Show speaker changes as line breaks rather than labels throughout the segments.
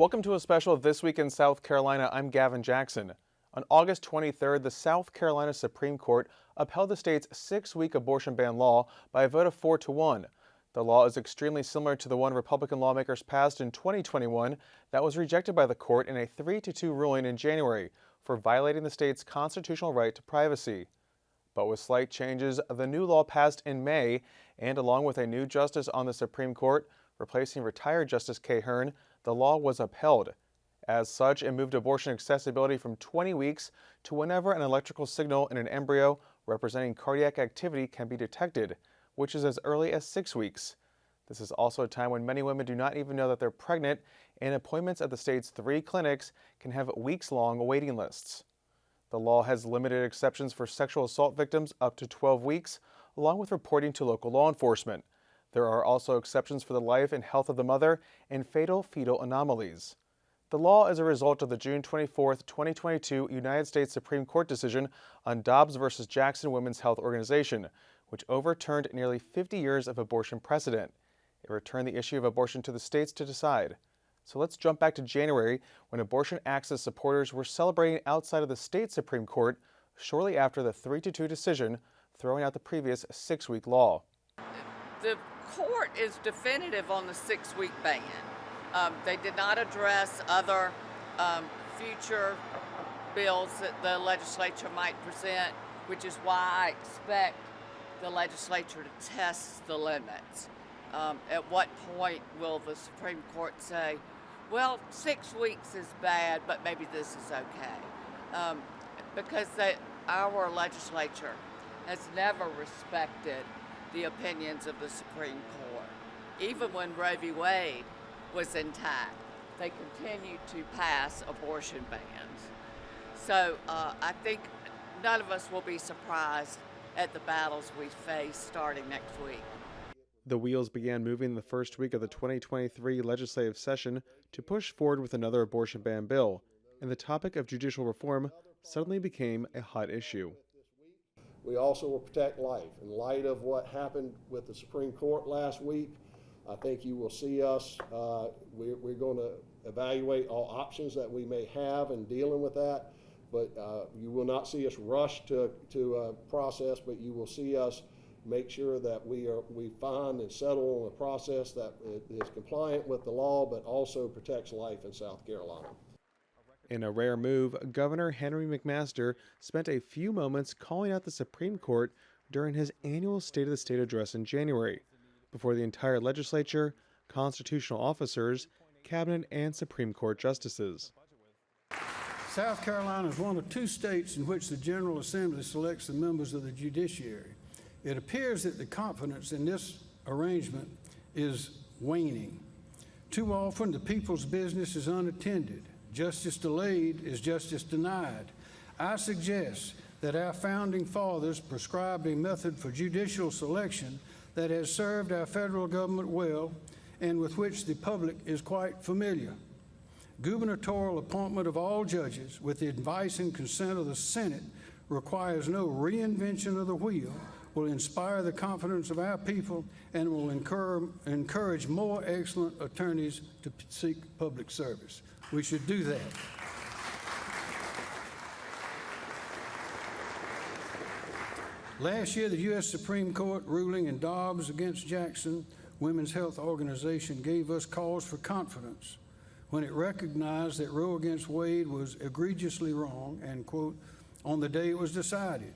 Welcome to a special This Week in South Carolina. I'm Gavin Jackson. On August 23rd, the South Carolina Supreme Court upheld the state's 6-week abortion ban law by a vote of 4-1. The law is extremely similar to the one Republican lawmakers passed in 2021 that was rejected by the court in a 3-2 ruling in January for violating the state's constitutional right to privacy. But with slight changes, the new law passed in May, and along with a new justice on the Supreme Court, replacing retired Justice Kay Hearn, the law was upheld. As such, it moved abortion accessibility from 20 weeks to whenever an electrical signal in an embryo representing cardiac activity can be detected, which is as early as 6 weeks. This is also a time when many women do not even know that they're pregnant, and appointments at the state's 3 clinics can have weeks-long waiting lists. The law has limited exceptions for sexual assault victims up to 12 weeks, along with reporting to local law enforcement. There are also exceptions for the life and health of the mother and fatal fetal anomalies. The law is a result of the June 24, 2022 United States Supreme Court decision on Dobbs v. Jackson Women's Health Organization, which overturned nearly 50 years of abortion precedent. It returned the issue of abortion to the states to decide. So let's jump back to January, when abortion access supporters were celebrating outside of the state Supreme Court shortly after the 3-2 decision, throwing out the previous 6-week law.
The court is definitive on the 6-week ban. They did not address other future bills that the legislature might present, which is why I expect the legislature to test the limits. At what point will the Supreme Court say, well, 6 weeks is bad, but maybe this is okay? Because our legislature has never respected the opinions of the Supreme Court. Even when Roe v. Wade was intact, they continued to pass abortion bans. So I think none of us will be surprised at the battles we face starting next week.
The wheels began moving the first week of the 2023 legislative session to push forward with another abortion ban bill, and the topic of judicial reform suddenly became a hot issue.
We also will protect life. In light of what happened with the Supreme Court last week, I think you will see us, we're going to evaluate all options that we may have in dealing with that, but you will not see us rush to a process, but you will see us make sure that we find and settle on a process that is compliant with the law, but also protects life in South Carolina.
In a rare move, Governor Henry McMaster spent a few moments calling out the Supreme Court during his annual State of the State address in January, before the entire legislature, constitutional officers, cabinet, and Supreme Court justices.
South Carolina is one of 2 states in which the General Assembly selects the members of the judiciary. It appears that the confidence in this arrangement is waning. Too often, the people's business is unattended. Justice delayed is justice denied. I suggest that our founding fathers prescribed a method for judicial selection that has served our federal government well and with which the public is quite familiar. Gubernatorial appointment of all judges with the advice and consent of the Senate requires no reinvention of the wheel, will inspire the confidence of our people, and will encourage more excellent attorneys to seek public service. We should do that. Last year, the U.S. Supreme Court ruling in Dobbs against Jackson Women's Health Organization gave us cause for confidence when it recognized that Roe against Wade was egregiously wrong, and, quote, on the day it was decided,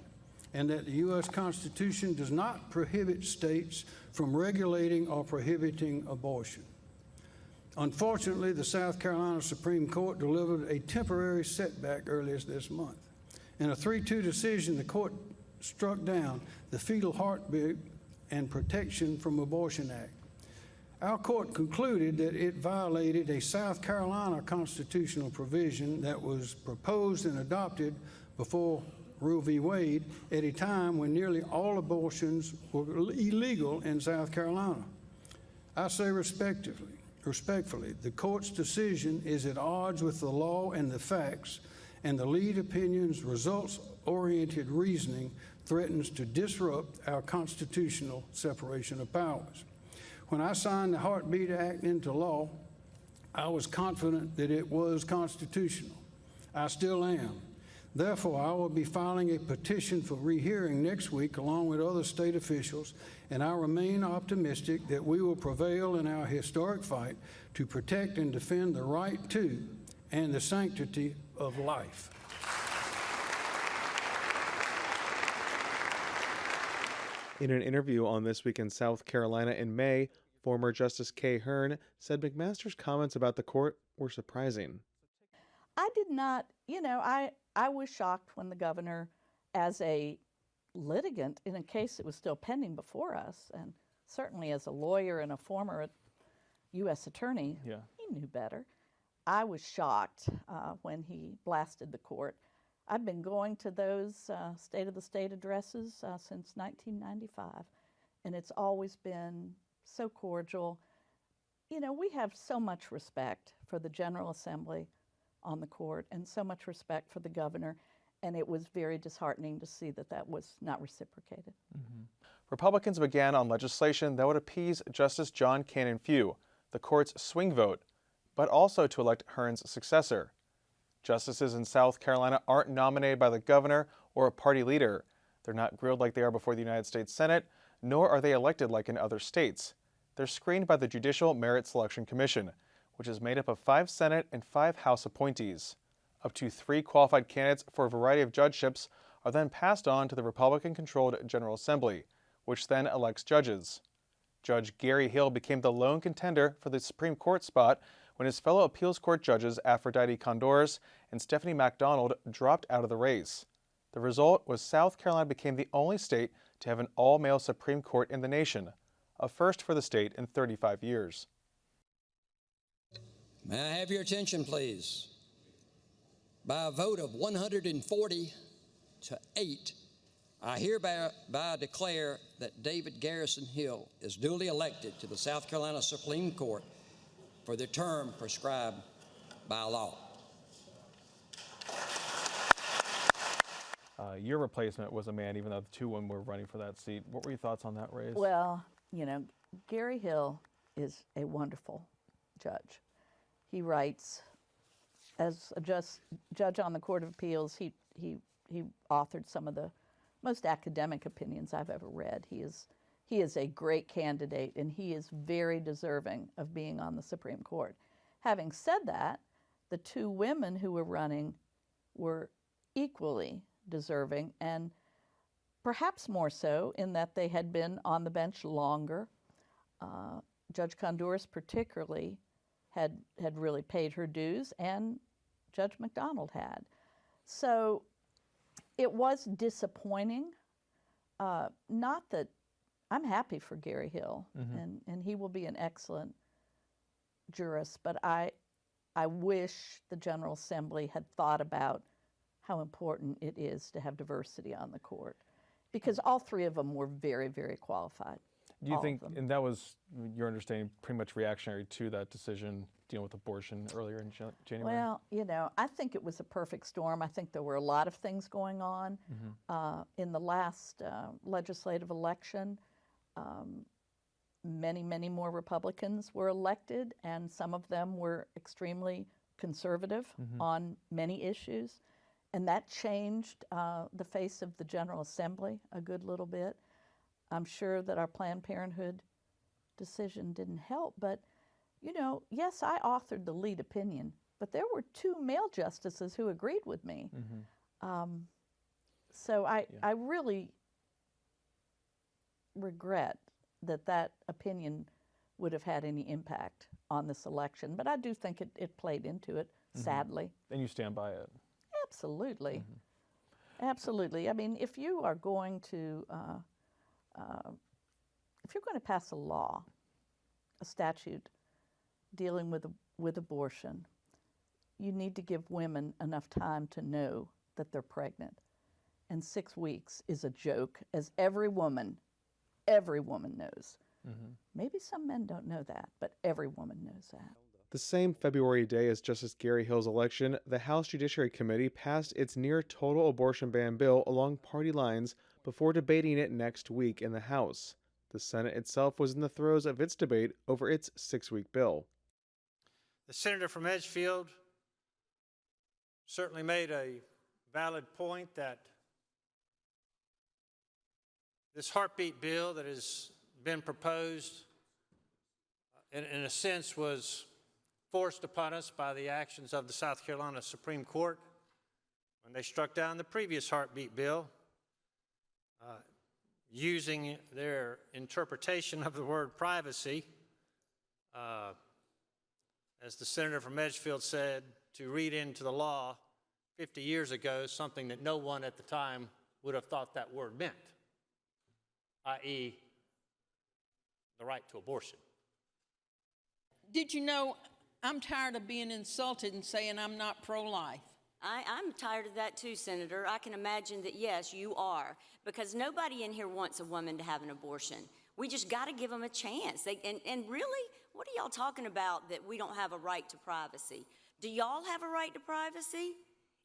and that the U.S. Constitution does not prohibit states from regulating or prohibiting abortion. Unfortunately, the South Carolina Supreme Court delivered a temporary setback earlier this month. In a 3-2 decision, the court struck down the Fetal Heartbeat and Protection from Abortion Act. Our court concluded that it violated a South Carolina constitutional provision that was proposed and adopted before Roe v. Wade at a time when nearly all abortions were illegal in South Carolina. I say respectfully, the court's decision is at odds with the law and the facts, and the lead opinion's results-oriented reasoning threatens to disrupt our constitutional separation of powers. When I signed the Heartbeat Act into law, I was confident that it was constitutional. I still am. Therefore, I will be filing a petition for rehearing next week along with other state officials, and I remain optimistic that we will prevail in our historic fight to protect and defend the right to and the sanctity of life.
In an interview on This Week in South Carolina in May, former Justice Kay Hearn said McMaster's comments about the court were surprising.
I did not, I was shocked when the governor, as a litigant in a case that was still pending before us, and certainly as a lawyer and a former U.S. attorney, he knew better. I was shocked when he blasted the court. I've been going to those State of the State addresses since 1995, and it's always been so cordial. We have so much respect for the General Assembly on the court and so much respect for the governor, and it was very disheartening to see that that was not reciprocated.
Republicans began on legislation that would appease Justice John Cannon Few, the court's swing vote, but also to elect Hearn's successor. Justices in South Carolina aren't nominated by the governor or a party leader. They're not grilled like they are before the United States Senate, nor are they elected like in other states. They're screened by the Judicial Merit Selection Commission, which is made up of 5 Senate and 5 House appointees. Up to 3 qualified candidates for a variety of judgeships are then passed on to the Republican-controlled General Assembly, which then elects judges. Judge Gary Hill became the lone contender for the Supreme Court spot when his fellow appeals court judges Aphrodite Condores and Stephanie MacDonald dropped out of the race. The result was South Carolina became the only state to have an all-male Supreme Court in the nation, a first for the state in 35 years.
May I have your attention, please? By a vote of 140 to 8, I hereby declare that David Garrison Hill is duly elected to the South Carolina Supreme Court for the term prescribed by law.
Your replacement was a man, even though the 2 women were running for that seat. What were your thoughts on that race?
Well, Gary Hill is a wonderful judge. He writes, as a judge on the Court of Appeals, he authored some of the most academic opinions I've ever read. He is a great candidate, and he is very deserving of being on the Supreme Court. Having said that, the 2 women who were running were equally deserving, and perhaps more so in that they had been on the bench longer. Judge Condores particularly had really paid her dues, and Judge MacDonald had. So it was disappointing. Not that I'm happy for Gary Hill, and he will be an excellent jurist, but I wish the General Assembly had thought about how important it is to have diversity on the court, because all 3 of them were very, very qualified.
Do you think, and that was your understanding, pretty much reactionary to that decision dealing with abortion earlier in January?
Well, I think it was a perfect storm. I think there were a lot of things going on in the last legislative election. Many, many more Republicans were elected, and some of them were extremely conservative on many issues. And that changed the face of the General Assembly a good little bit. I'm sure that our Planned Parenthood decision didn't help, but, yes, I authored the lead opinion, but there were 2 male justices who agreed with me. So I really regret that opinion would have had any impact on this election, but I do think it played into it, sadly.
And you stand by it?
Absolutely. Absolutely. I mean, if you are going to pass a law, a statute dealing with abortion, you need to give women enough time to know that they're pregnant. And 6 weeks is a joke, as every woman knows. Maybe some men don't know that, but every woman knows that.
The same February day as Justice Gary Hill's election, the House Judiciary Committee passed its near-total abortion ban bill along party lines before debating it next week in the House. The Senate itself was in the throes of its debate over its 6-week bill.
The senator from Edgefield certainly made a valid point that this heartbeat bill that has been proposed, in a sense, was forced upon us by the actions of the South Carolina Supreme Court when they struck down the previous heartbeat bill, using their interpretation of the word privacy, as the senator from Edgefield said, to read into the law 50 years ago something that no one at the time would have thought that word meant, i.e., the right to abortion.
Did you know I'm tired of being insulted and saying I'm not pro-life?
I'm tired of that too, Senator. I can imagine that, yes, you are, because nobody in here wants a woman to have an abortion. We just got to give them a chance. And really, what are y'all talking about that we don't have a right to privacy? Do y'all have a right to privacy?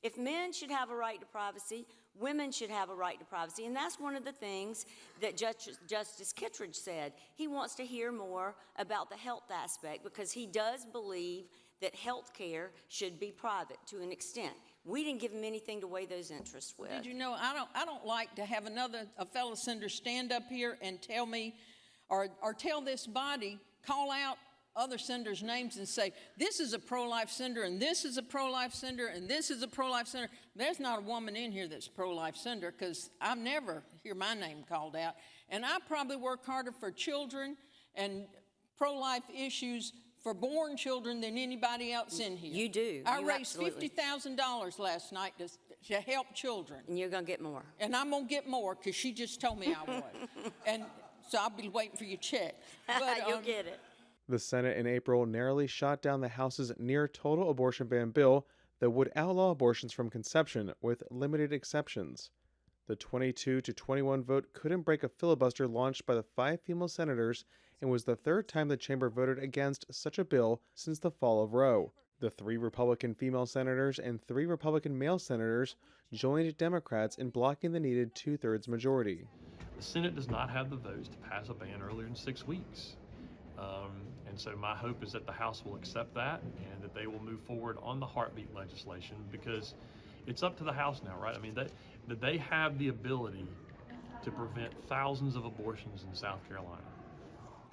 If men should have a right to privacy, women should have a right to privacy. And that's one of the things that Justice Kittredge said. He wants to hear more about the health aspect because he does believe that health care should be private to an extent. We didn't give him anything to weigh those interests with.
Did you know I don't like to have a fellow senator stand up here and tell me or tell this body, call out other senators' names and say, this is a pro-life senator, and this is a pro-life senator, and this is a pro-life senator. There's not a woman in here that's a pro-life senator because I never hear my name called out. And I probably work harder for children and pro-life issues for born children than anybody else in here.
You do.
I raised $50,000 last night to help children.
And you're going to get more.
And I'm going to get more because she just told me I would. And so I'll be waiting for your check. But,
You'll get it.
The Senate in April narrowly shot down the House's near-total abortion ban bill that would outlaw abortions from conception with limited exceptions. The 22-21 vote couldn't break a filibuster launched by the 5 female senators and was the third time the chamber voted against such a bill since the fall of Roe. The 3 Republican female senators and 3 Republican male senators joined Democrats in blocking the needed 2/3 majority.
The Senate does not have the votes to pass a ban earlier than 6 weeks. And so my hope is that the House will accept that and that they will move forward on the heartbeat legislation, because it's up to the House now, right? I mean, they have the ability to prevent thousands of abortions in South Carolina.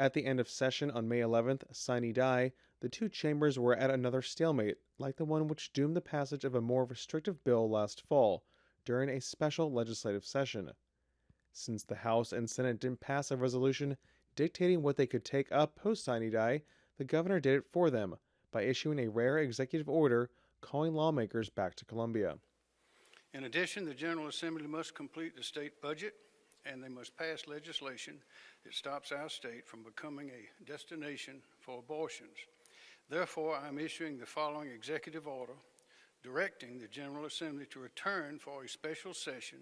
At the end of session on May 11th, sine die, the 2 chambers were at another stalemate, like the one which doomed the passage of a more restrictive bill last fall, during a special legislative session. Since the House and Senate didn't pass a resolution dictating what they could take up post sine die, the governor did it for them by issuing a rare executive order calling lawmakers back to Columbia.
In addition, the General Assembly must complete the state budget, and they must pass legislation that stops our state from becoming a destination for abortions. Therefore, I'm issuing the following executive order directing the General Assembly to return for a special session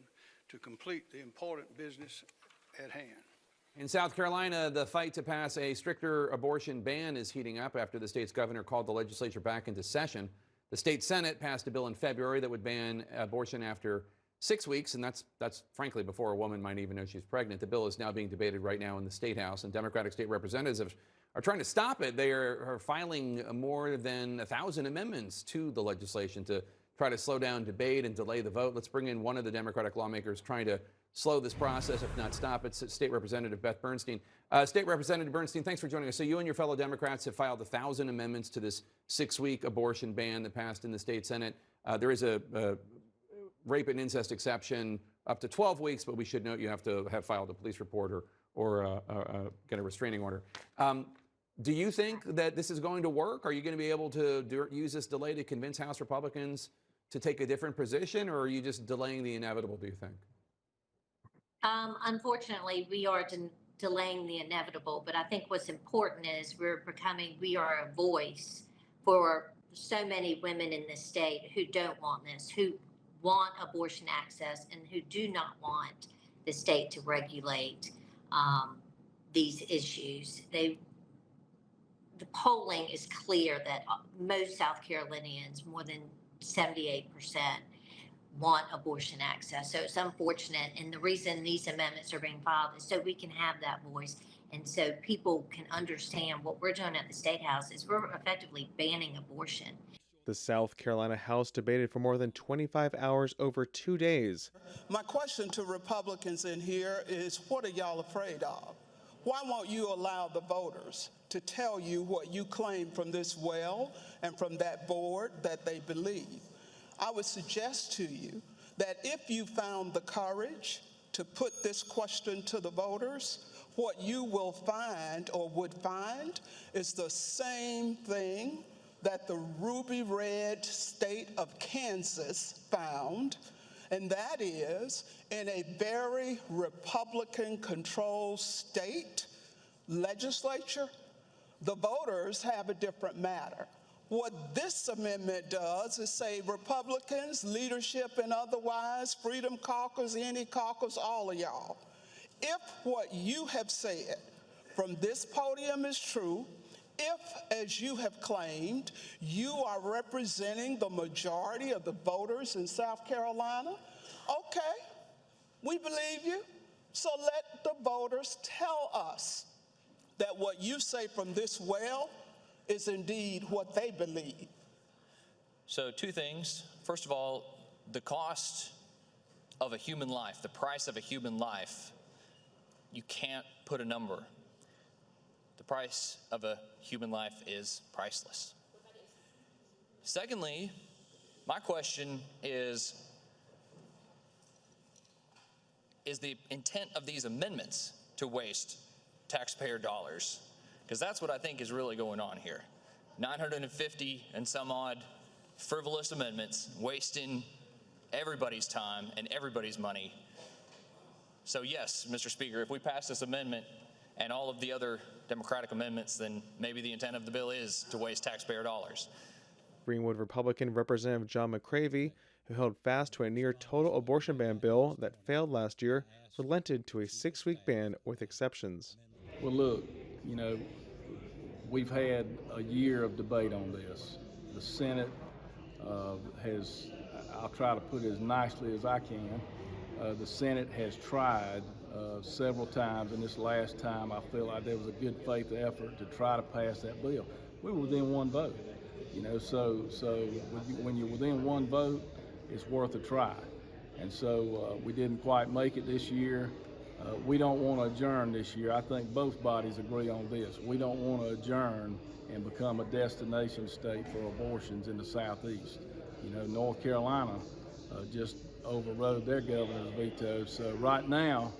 to complete the important business at hand.
In South Carolina, the fight to pass a stricter abortion ban is heating up after the state's governor called the legislature back into session. The state Senate passed a bill in February that would ban abortion after 6 weeks, and that's frankly before a woman might even know she's pregnant. The bill is now being debated right now in the State House, and Democratic state representatives are trying to stop it. They are filing more than 1,000 amendments to the legislation to try to slow down debate and delay the vote. Let's bring in one of the Democratic lawmakers trying to slow this process, if not stop it. State Representative Beth Bernstein. State Representative Bernstein, thanks for joining us. So you and your fellow Democrats have filed 1,000 amendments to this 6-week abortion ban that passed in the state Senate. There is a rape and incest exception up to 12 weeks, but we should note you have to have filed a police report or get a restraining order. Do you think that this is going to work? Are you going to be able to use this delay to convince House Republicans to take a different position, or are you just delaying the inevitable, do you think?
Unfortunately, we are delaying the inevitable, but I think what's important is we are a voice for so many women in this state who don't want this, who want abortion access, and who do not want the state to regulate these issues. The polling is clear that most South Carolinians, more than 78%, want abortion access. So it's unfortunate. And the reason these amendments are being filed is so we can have that voice. And so people can understand what we're doing at the State House is we're effectively banning abortion.
The South Carolina House debated for more than 25 hours over 2 days.
My question to Republicans in here is, what are y'all afraid of? Why won't you allow the voters to tell you what you claim from this well and from that board that they believe? I would suggest to you that if you found the courage to put this question to the voters, what you will find or would find is the same thing that the ruby red state of Kansas found, and that is in a very Republican-controlled state legislature, the voters have a different matter. What this amendment does is say Republicans, leadership and otherwise, Freedom Caucus, any caucus, all of y'all, if what you have said from this podium is true, if, as you have claimed, you are representing the majority of the voters in South Carolina, okay, we believe you. So let the voters tell us that what you say from this well is indeed what they believe.
So 2 things. First of all, the cost of a human life, the price of a human life, you can't put a number. The price of a human life is priceless. Secondly, my question is the intent of these amendments to waste taxpayer dollars? Because that's what I think is really going on here. 950 and some odd frivolous amendments, wasting everybody's time and everybody's money. So yes, Mr. Speaker, if we pass this amendment and all of the other Democratic amendments, then maybe the intent of the bill is to waste taxpayer dollars.
Greenwood Republican Representative John McCravey, who held fast to a near total abortion ban bill that failed last year, relented to a 6-week ban with exceptions.
Well, look, you know, we've had a year of debate on this. The Senate has, I'll try to put it as nicely as I can, the Senate has tried several times, and this last time I feel like there was a good faith effort to try to pass that bill. We were within one vote, you know, so when you're within one vote, it's worth a try. And so we didn't quite make it this year. We don't want to adjourn this year. I think both bodies agree on this. We don't want to adjourn and become a destination state for abortions in the Southeast. You know, North Carolina just overrode their governor's veto. So right now,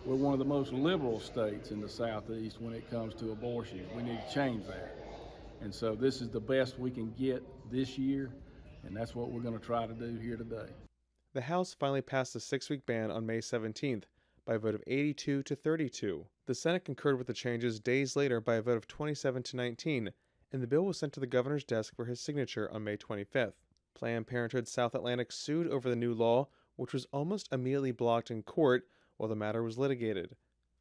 we're one of the most liberal states in the Southeast when it comes to abortions. We need to change that. And so this is the best we can get this year, and that's what we're going to try to do here today.
The House finally passed a 6-week ban on May 17th by a vote of 82 to 32. The Senate concurred with the changes days later by a vote of 27 to 19, and the bill was sent to the governor's desk for his signature on May 25th. Planned Parenthood South Atlantic sued over the new law, which was almost immediately blocked in court while the matter was litigated.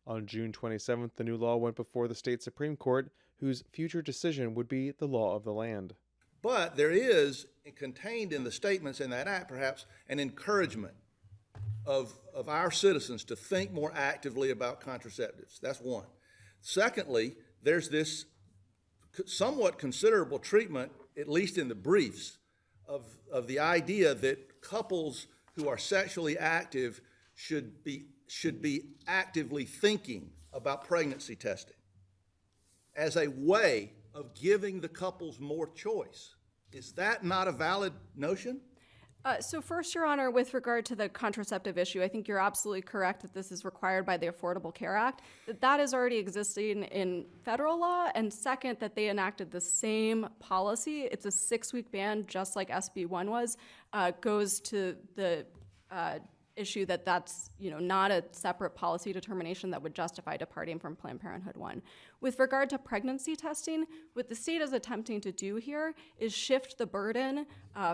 On June 27th, the new law went before the state Supreme Court, whose future decision would be the law of the land.
But there is contained in the statements in that act, perhaps, an encouragement of our citizens to think more actively about contraceptives. That's one. Secondly, there's this somewhat considerable treatment, at least in the briefs, of the idea that couples who are sexually active should be actively thinking about pregnancy testing as a way of giving the couples more choice. Is that not a valid notion?
So first, Your Honor, with regard to the contraceptive issue, I think you're absolutely correct that this is required by the Affordable Care Act, that is already existing in federal law, and second, that they enacted the same policy. It's a 6-week ban, just like SB 1 was, goes to the issue that that's not a separate policy determination that would justify departing from Planned Parenthood 1. With regard to pregnancy testing, what the state is attempting to do here is shift the burden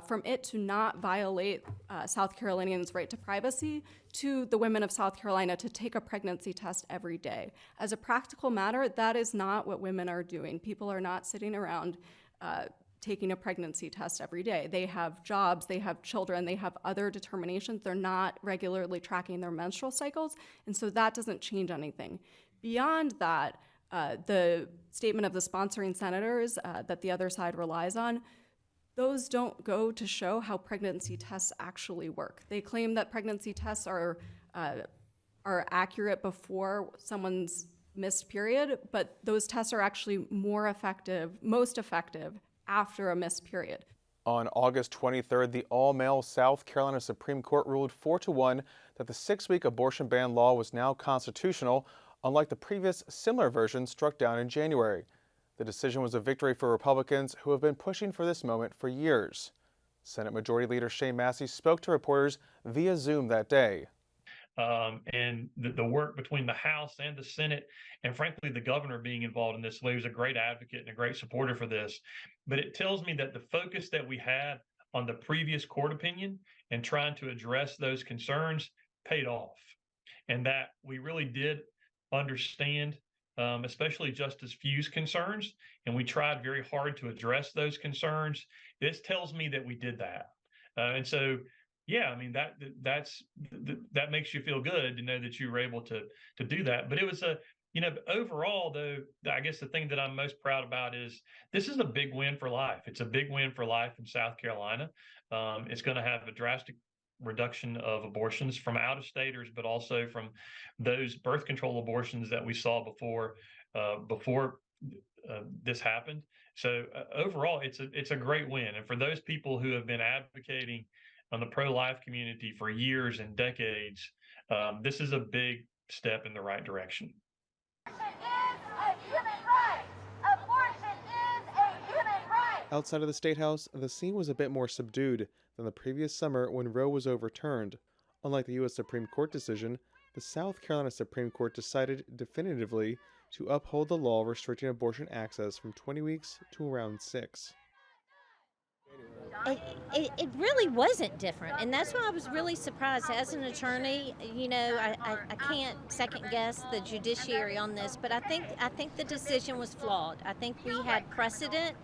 from it to not violate South Carolinians' right to privacy to the women of South Carolina to take a pregnancy test every day. As a practical matter, that is not what women are doing. People are not sitting around taking a pregnancy test every day. They have jobs, they have children, they have other determinations. They're not regularly tracking their menstrual cycles, and so that doesn't change anything. Beyond that, the statement of the sponsoring senators that the other side relies on, those don't go to show how pregnancy tests actually work. They claim that pregnancy tests are accurate before someone's missed period, but those tests are actually most effective after a missed period.
On August 23rd, the all-male South Carolina Supreme Court ruled 4-1 that the 6-week abortion ban law was now constitutional, unlike the previous similar version struck down in January. The decision was a victory for Republicans who have been pushing for this moment for years. Senate Majority Leader Shane Massey spoke to reporters via Zoom that day.
And the work between the House and the Senate, and frankly, the governor being involved in this. He was a great advocate and a great supporter for this. But it tells me that the focus that we had on the previous court opinion and trying to address those concerns paid off, and that we really did understand, especially Justice Few's concerns, and we tried very hard to address those concerns. This tells me that we did that. And so, yeah, I mean, that makes you feel good to know that you were able to do that. But it was overall, though, I guess the thing that I'm most proud about is this is a big win for life. It's a big win for life in South Carolina. It's going to have a drastic reduction of abortions from out-of-staters, but also from those birth control abortions that we saw before this happened. So overall, it's a great win. And for those people who have been advocating on the pro-life community for years and decades, this is a big step in the right direction.
Outside of the State House, the scene was a bit more subdued than the previous summer when Roe was overturned. Unlike the U.S. Supreme Court decision, the South Carolina Supreme Court decided definitively to uphold the law restricting abortion access from 20 weeks to around 6.
It really wasn't different, and that's why I was really surprised. As an attorney, I can't second guess the judiciary on this, but I think the decision was flawed. I think we had precedent,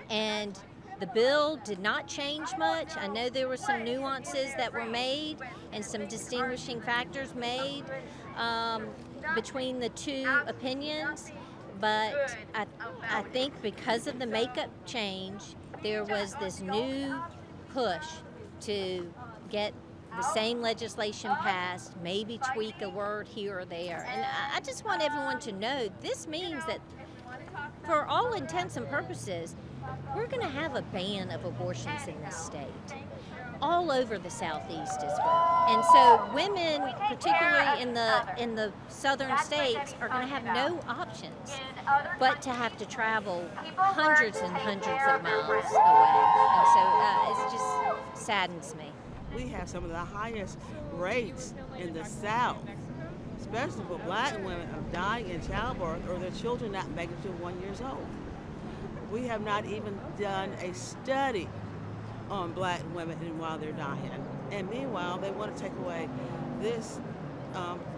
and the bill did not change much. I know there were some nuances that were made and some distinguishing factors made between the two opinions, but I think because of the makeup change, there was this new push to get the same legislation passed, maybe tweak a word here or there. And I just want everyone to know this means that for all intents and purposes, we're going to have a ban of abortions in this state, all over the Southeast as well. And so women, particularly in the southern states, are going to have no options but to have to travel hundreds and hundreds of miles away. And so it just saddens me.
We have some of the highest rates in the South, especially for black women, of dying in childbirth or their children not making it to 1 year old. We have not even done a study on black women and while they're dying. And meanwhile, they want to take away this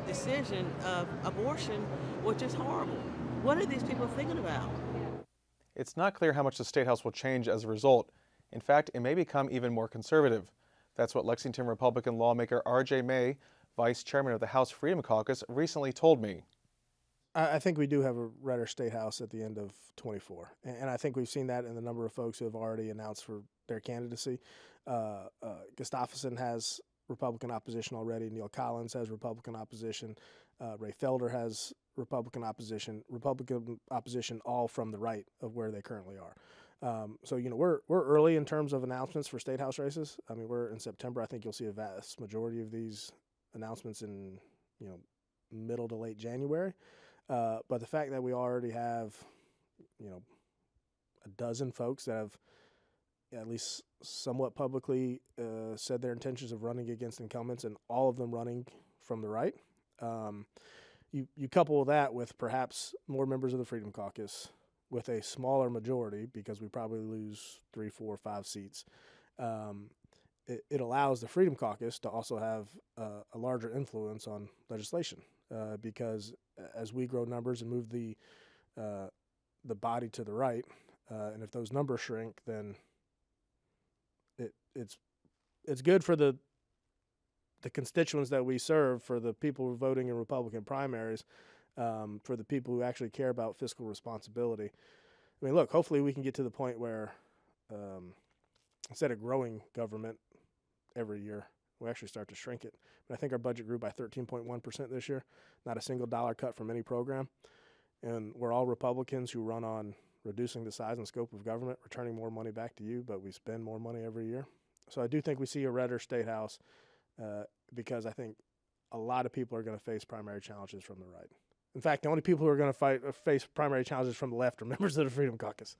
decision of abortion, which is horrible. What are these people thinking about?
It's not clear how much the State House will change as a result. In fact, it may become even more conservative. That's what Lexington Republican lawmaker R.J. May, vice chairman of the House Freedom Caucus, recently told me.
I think we do have a redder State House at the end of 24. And I think we've seen that in the number of folks who have already announced for their candidacy. Gustafson has Republican opposition already. Neil Collins has Republican opposition. Ray Felder has Republican opposition, all from the right of where they currently are. So we're early in terms of announcements for State House races. I mean, we're in September. I think you'll see a vast majority of these announcements in middle to late January. But the fact that we already have a dozen folks that have at least somewhat publicly said their intentions of running against incumbents, and all of them running from the right. You couple that with perhaps more members of the Freedom Caucus with a smaller majority, because we probably lose 3, 4, 5 seats. It allows the Freedom Caucus to also have a larger influence on legislation, because as we grow numbers and move the body to the right, And if those numbers shrink, then it's good for the constituents that we serve, for the people who are voting in Republican primaries, for the people who actually care about fiscal responsibility. I mean, look, hopefully we can get to the point where instead of growing government every year, we actually start to shrink it. But I think our budget grew by 13.1% this year, not a single dollar cut from any program. And we're all Republicans who run on reducing the size and scope of government, returning more money back to you, but we spend more money every year. So I do think we see a redder state house because I think a lot of people are going to face primary challenges from the right. In fact, the only people who are going to face primary challenges from the left are members of the Freedom Caucus.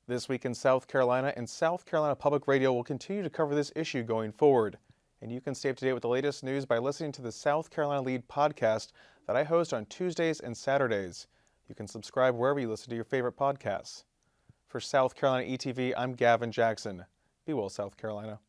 This week in South Carolina, and South Carolina Public Radio will continue to cover this issue going forward. And you can stay up to date with the latest news by listening to the South Carolina Lead podcast that I host on Tuesdays and Saturdays. You can subscribe wherever you listen to your favorite podcasts. For South Carolina ETV, I'm Gavin Jackson. Be well, South Carolina.